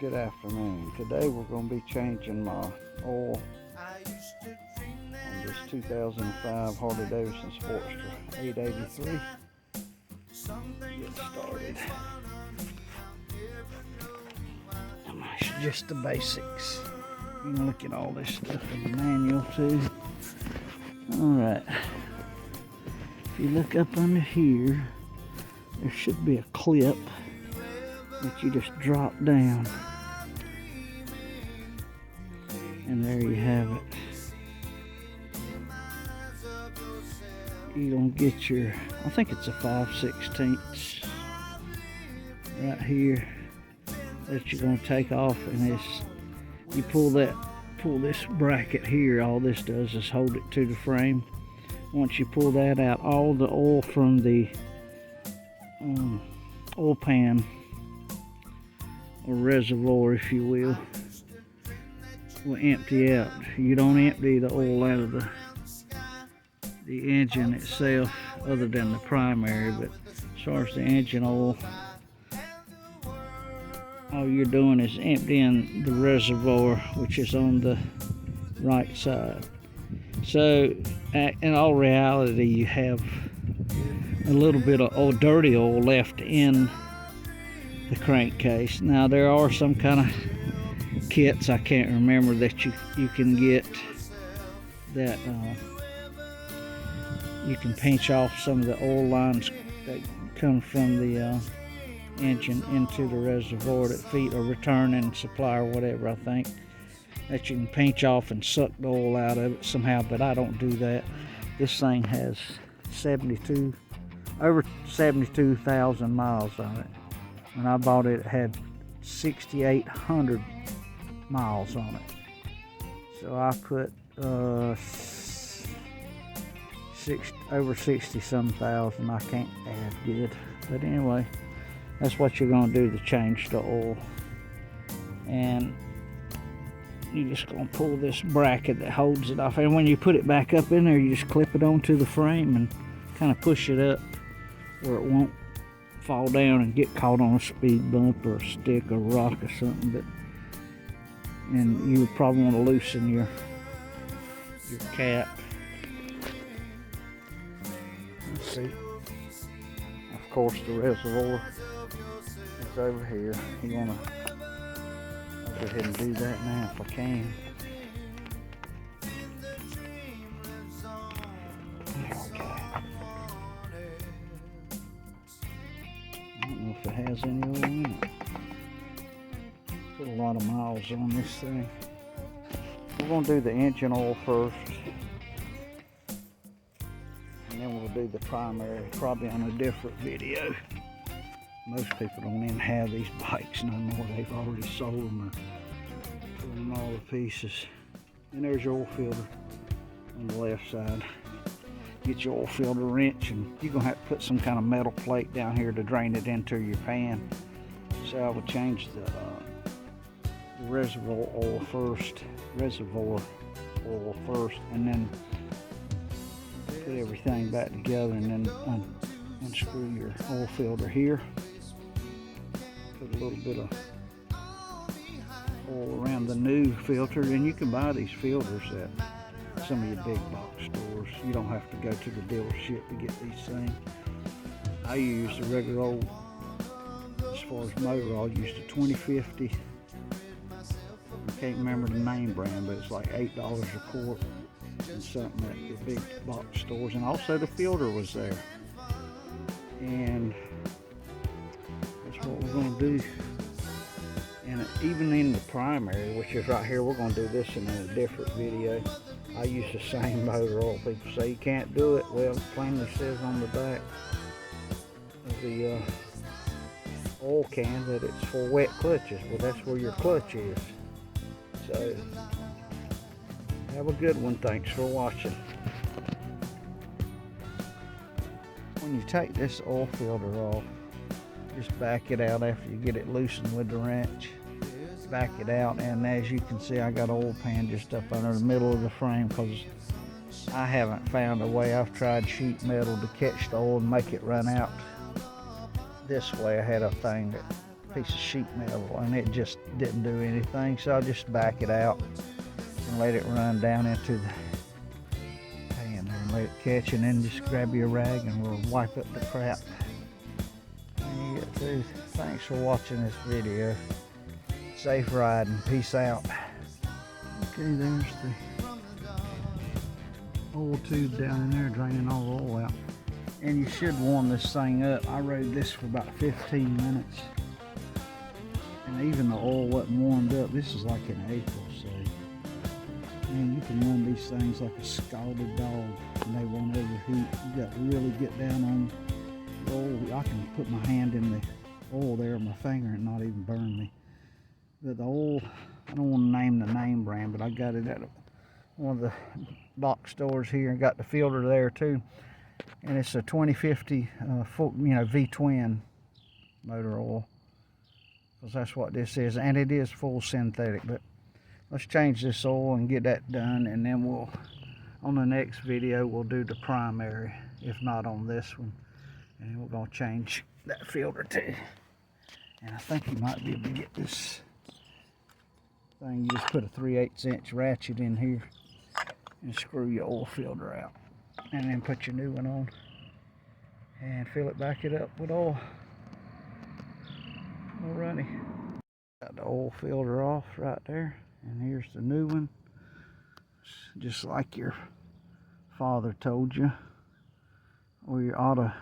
Good afternoon. Today we're going to be changing my oil on this 2005 Harley Davidson Sportster 883. Get started. Just the basics. You can look at all this stuff in the manual too. Alright. If you look up under here, there should be a clip that you just drop down. And there you have it. You're gonna get your, I think it's a 5/16 right here that you're gonna take off, and it's, you pull this bracket here. All this does is hold it to the frame. Once you pull that out, all the oil from the oil pan or reservoir, if you will empty out. You don't empty the oil out of the engine itself, other than the primary, but as far as the engine oil, all you're doing is emptying the reservoir, which is on the right side. So in all reality, you have a little bit of dirty oil left in the crankcase. Now there are some kind of kits, I can't remember, that you can get that you can pinch off some of the oil lines that come from the engine into the reservoir that feed a returning supply or whatever, I think, that you can pinch off and suck the oil out of it somehow, but I don't do that. This thing has over 72,000 miles on it. When I bought it, it had 6,800 miles on it. So I put over 60-some thousand. I can't add good, but anyway, that's what you're gonna do to change the oil. And you're just gonna pull this bracket that holds it off, and when you put it back up in there, you just clip it onto the frame and kind of push it up where it won't fall down and get caught on a speed bump or a stick or rock or something. But and you would probably want to loosen your cap. Let's see. Of course, the reservoir is over here. You want to, I'll go ahead and do that now if I can. I don't know if it has any oil in it. Put a lot of miles on this thing. We're going to do the engine oil first, and then we'll do the primary, probably on a different video. Most people don't even have these bikes no more. They've already sold them or put them all to pieces. And there's your oil filter on the left side. Get your oil filter wrench, and you're going to have to put some kind of metal plate down here to drain it into your pan. So I would change the reservoir oil first, and then put everything back together, and then unscrew your oil filter here. Put a little bit of oil around the new filter, and you can buy these filters at some of your big box stores. You don't have to go to the dealership to get these things. I use the regular old, as far as motor oil, I used a 2050. I can't remember the name brand, but it's like $8 a quart and something at the big box stores. And also the filter was there. And that's what we're going to do. And even in the primary, which is right here, we're going to do this in a different video. I use the same motor oil. People say you can't do it. Well, it plainly says on the back of the oil can that it's for wet clutches. Well, that's where your clutch is. So, have a good one. Thanks for watching. When you take this oil filter off, just back it out after you get it loosened with the wrench. Back it out, and as you can see, I got oil pan just up under the middle of the frame because I haven't found a way. I've tried sheet metal to catch the oil and make it run out this way. I had a thing that piece of sheet metal, and it just didn't do anything. So I'll just back it out and let it run down into the pan there and let it catch, and then just grab your rag and we'll wipe up the crap. And you get through. Thanks for watching this video. Safe riding. Peace out. Okay, there's the oil tube down in there draining all the oil out. And you should warm this thing up. I rode this for about 15 minutes. And even the oil wasn't warmed up. This is like in April, so man, you can warm these things like a scalded dog and they won't overheat. You got to really get down on the oil. I can put my hand in the oil there with my finger and not even burn me. But the oil, I don't want to name the name brand, but I got it at one of the box stores here and got the filter there too. And it's a 2050 full, V-twin motor oil, because that's what this is, and it is full synthetic. But let's change this oil and get that done, and then we'll, on the next video, we'll do the primary, if not on this one. And then we're going to change that filter too. And I think you might be able to get this thing. You just put a 3/8 inch ratchet in here and screw your oil filter out, and then put your new one on and fill it, back it up with oil. Alrighty, got the oil filter off right there, and here's the new one. It's just like your father told you, or your auto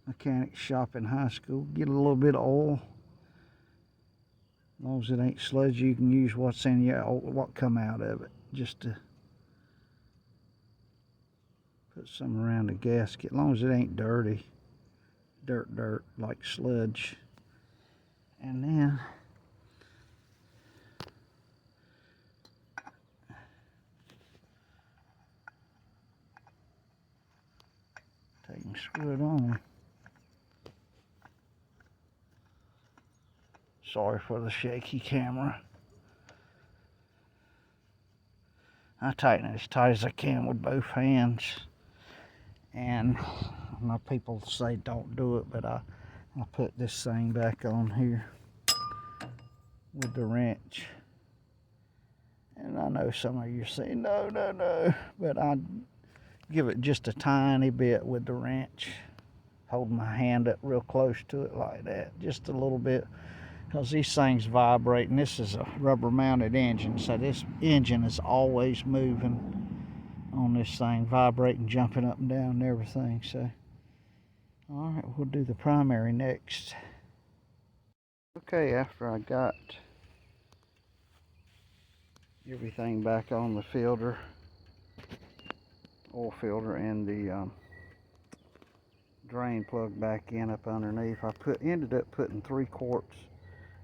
mechanic shop in high school. Get a little bit of oil. As long as it ain't sludgy, you can use what's in your oil, what come out of it, just to put some around the gasket. As long as it ain't dirty, dirt like sludge. And then take and screw it on. Sorry for the shaky camera. I tighten it as tight as I can with both hands. And I know people say don't do it, but I put this thing back on here with the wrench. And I know some of you say no, but I give it just a tiny bit with the wrench. Hold my hand up real close to it like that, just a little bit, because these things vibrate, and this is a rubber mounted engine, so this engine is always moving on this thing, vibrating, jumping up and down and everything. So all right, we'll do the primary next. Okay, after I got everything back on the filter, oil filter, and the drain plug back in up underneath, I ended up putting 3 quarts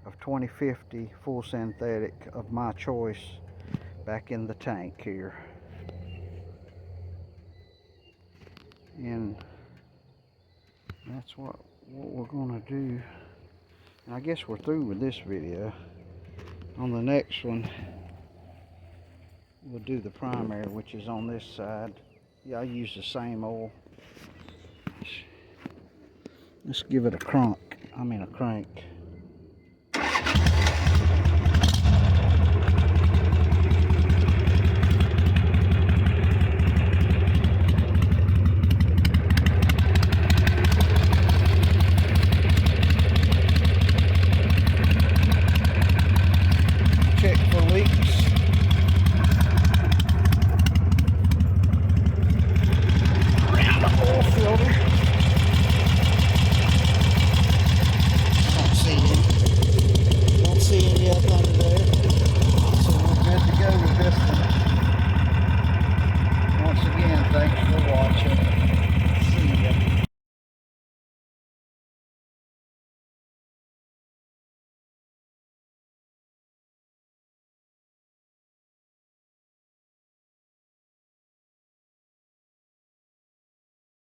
of 2050 full synthetic of my choice back in the tank here. And that's what we're gonna do. And I guess we're through with this video. On the next one, we'll do the primary, which is on this side. Yeah, I use the same oil. Let's give it a crank.